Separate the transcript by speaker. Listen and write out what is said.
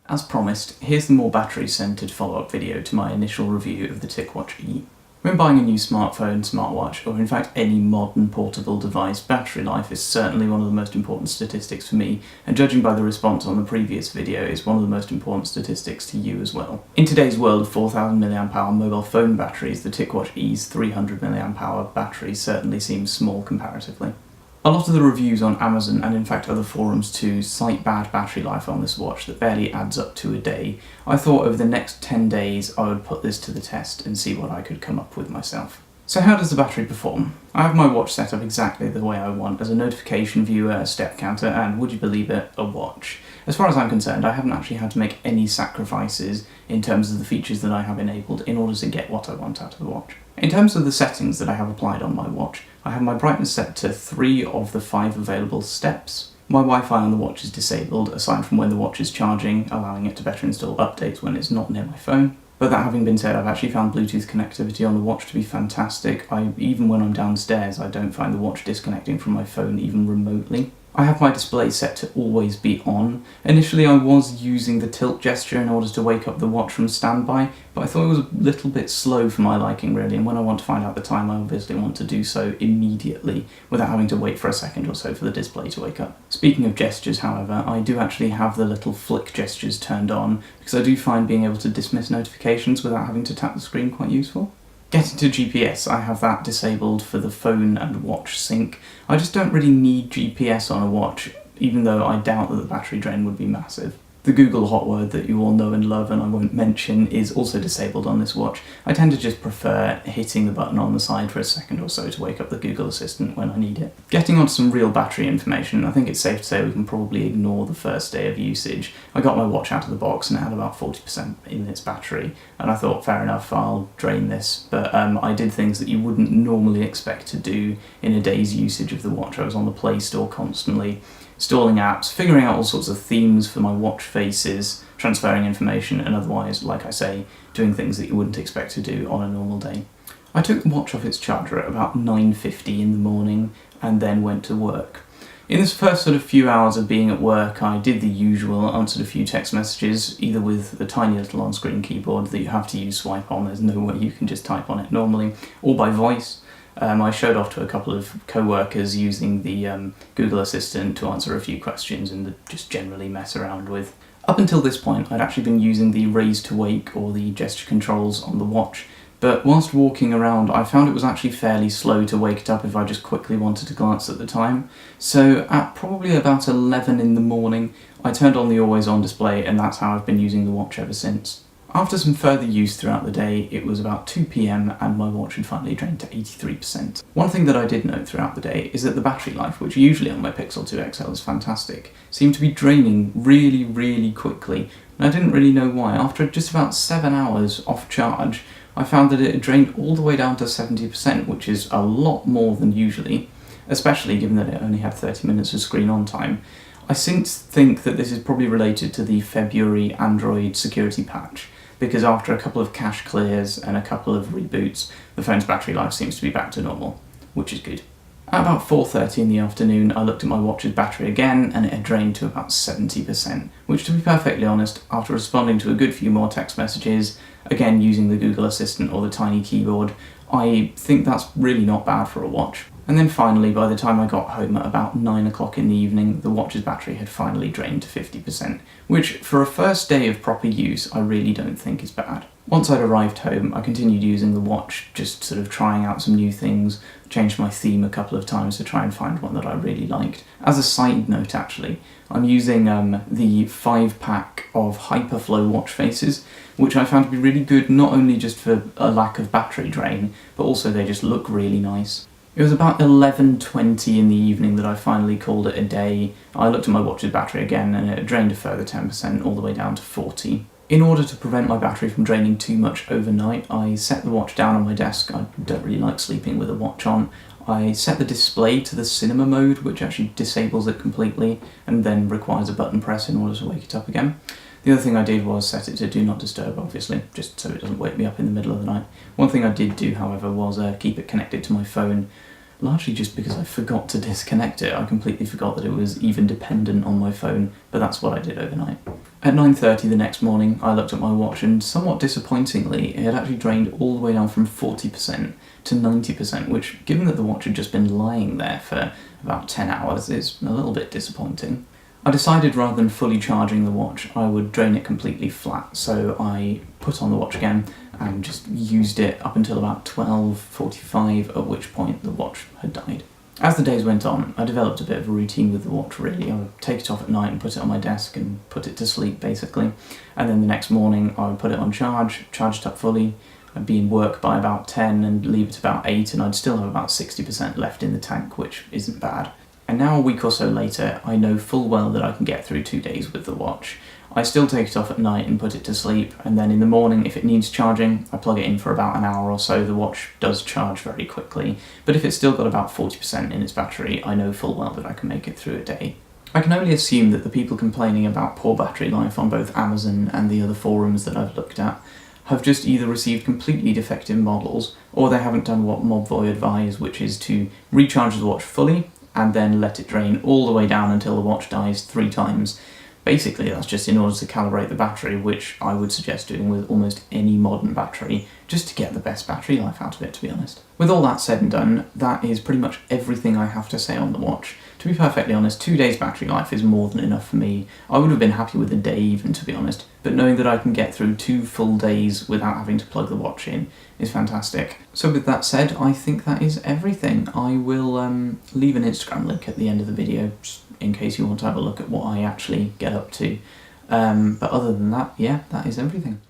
Speaker 1: As promised, here's the more battery-centred follow-up video to my initial review of the Ticwatch E. When buying a new smartphone, smartwatch, or in fact any modern portable device, battery life is certainly one of the most important statistics for me, and judging by the response on the previous video, it's one of the most important statistics to you as well. In today's world of 4000 mAh mobile phone batteries, the Ticwatch E's 300 mAh battery certainly seems small comparatively. A lot of the reviews on Amazon, and in fact other forums too, cite bad battery life on this watch that barely adds up to a day. I thought over the next 10 days I would put this to the test and see what I could come up with myself. So how does the battery perform? I have my watch set up exactly the way I want, as a notification viewer, a step counter, and would you believe it, a watch. As far as I'm concerned, I haven't actually had to make any sacrifices in terms of the features that I have enabled in order to get what I want out of the watch. In terms of the settings that I have applied on my watch, I have my brightness set to 3 of the 5 available steps. My Wi-Fi on the watch is disabled, aside from when the watch is charging, allowing it to better install updates when it's not near my phone. But that having been said, I've actually found Bluetooth connectivity on the watch to be fantastic. Even when I'm downstairs, I don't find the watch disconnecting from my phone even remotely. I have my display set to always be on. Initially I was using the tilt gesture in order to wake up the watch from standby, but I thought it was a little bit slow for my liking really, and when I want to find out the time I obviously want to do so immediately without having to wait for a second or so for the display to wake up. Speaking of gestures, however, I do actually have the little flick gestures turned on because I do find being able to dismiss notifications without having to tap the screen quite useful. Getting to GPS, I have that disabled for the phone and watch sync. I just don't really need GPS on a watch, even though I doubt that the battery drain would be massive. The Google hot word that you all know and love and I won't mention is also disabled on this watch. I tend to just prefer hitting the button on the side for a second or so to wake up the Google Assistant when I need it. Getting on to some real battery information, I think it's safe to say we can probably ignore the first day of usage. I got my watch out of the box and it had about 40% in its battery, and I thought fair enough, I'll drain this, but I did things that you wouldn't normally expect to do in a day's usage of the watch. I was on the Play Store constantly, installing apps, figuring out all sorts of themes for my watch faces, transferring information, and otherwise, like I say, doing things that you wouldn't expect to do on a normal day. I took the watch off its charger at about 9:50 in the morning and then went to work. In this first sort of few hours of being at work, I did the usual, answered a few text messages, either with the tiny little on-screen keyboard that you have to use swipe on, there's no way you can just type on it normally, or by voice. I showed off to a couple of co-workers using the Google Assistant to answer a few questions and just generally mess around with. Up until this point, I'd actually been using the raise to wake or the gesture controls on the watch, but whilst walking around I found it was actually fairly slow to wake it up if I just quickly wanted to glance at the time. So at probably about 11 in the morning, I turned on the always on display, and that's how I've been using the watch ever since. After some further use throughout the day, it was about 2 PM and my watch had finally drained to 83%. One thing that I did note throughout the day is that the battery life, which usually on my Pixel 2 XL is fantastic, seemed to be draining really quickly, and I didn't really know why. After just about 7 hours off charge, I found that it had drained all the way down to 70%, which is a lot more than usually, especially given that it only had 30 minutes of screen on time. I since think that this is probably related to the February Android security patch, because after a couple of cache clears and a couple of reboots, the phone's battery life seems to be back to normal, which is good. At about 4:30 in the afternoon, I looked at my watch's battery again and it had drained to about 70%, which, to be perfectly honest, after responding to a good few more text messages, again using the Google Assistant or the tiny keyboard, I think that's really not bad for a watch. And then finally, by the time I got home at about 9 o'clock in the evening, the watch's battery had finally drained to 50%, which for a first day of proper use I really don't think is bad. Once I'd arrived home, I continued using the watch, just sort of trying out some new things, changed my theme a couple of times to try and find one that I really liked. As a side note actually, I'm using the 5-pack of Hyperflow watch faces, which I found to be really good, not only just for a lack of battery drain, but also they just look really nice. It was about 11:20 in the evening that I finally called it a day. I looked at my watch's battery again and it had drained a further 10%, all the way down to 40. In order to prevent my battery from draining too much overnight, I set the watch down on my desk. I don't really like sleeping with a watch on. I set the display to the cinema mode, which actually disables it completely and then requires a button press in order to wake it up again. The other thing I did was set it to do not disturb, obviously, just so it doesn't wake me up in the middle of the night. One thing I did do, however, was keep it connected to my phone largely just because I forgot to disconnect it. I completely forgot that it was even dependent on my phone, but that's what I did overnight. At 9:30 the next morning, I looked at my watch and somewhat disappointingly, it had actually drained all the way down from 40% to 90%, which, given that the watch had just been lying there for about 10 hours, is a little bit disappointing. I decided rather than fully charging the watch, I would drain it completely flat, so I put on the watch again and just used it up until about 12:45, at which point the watch had died. As the days went on, I developed a bit of a routine with the watch, really. I would take it off at night and put it on my desk and put it to sleep, basically. And then the next morning I would put it on charge it up fully, I'd be in work by about 10 and leave it about 8, and I'd still have about 60% left in the tank, which isn't bad. And now, a week or so later, I know full well that I can get through 2 days with the watch. I still take it off at night and put it to sleep, and then in the morning, if it needs charging, I plug it in for about an hour or so. The watch does charge very quickly, but if it's still got about 40% in its battery, I know full well that I can make it through a day. I can only assume that the people complaining about poor battery life on both Amazon and the other forums that I've looked at have just either received completely defective models, or they haven't done what Mobvoi advise, which is to recharge the watch fully, and then let it drain all the way down until the watch dies 3 times. Basically, that's just in order to calibrate the battery, which I would suggest doing with almost any modern battery, just to get the best battery life out of it, to be honest. With all that said and done, that is pretty much everything I have to say on the watch. To be perfectly honest, 2 days battery life is more than enough for me. I would have been happy with a day even, to be honest, but knowing that I can get through 2 full days without having to plug the watch in is fantastic. So with that said, I think that is everything. I will leave an Instagram link at the end of the video, just in case you want to have a look at what I actually get up to. But other than that, yeah, that is everything.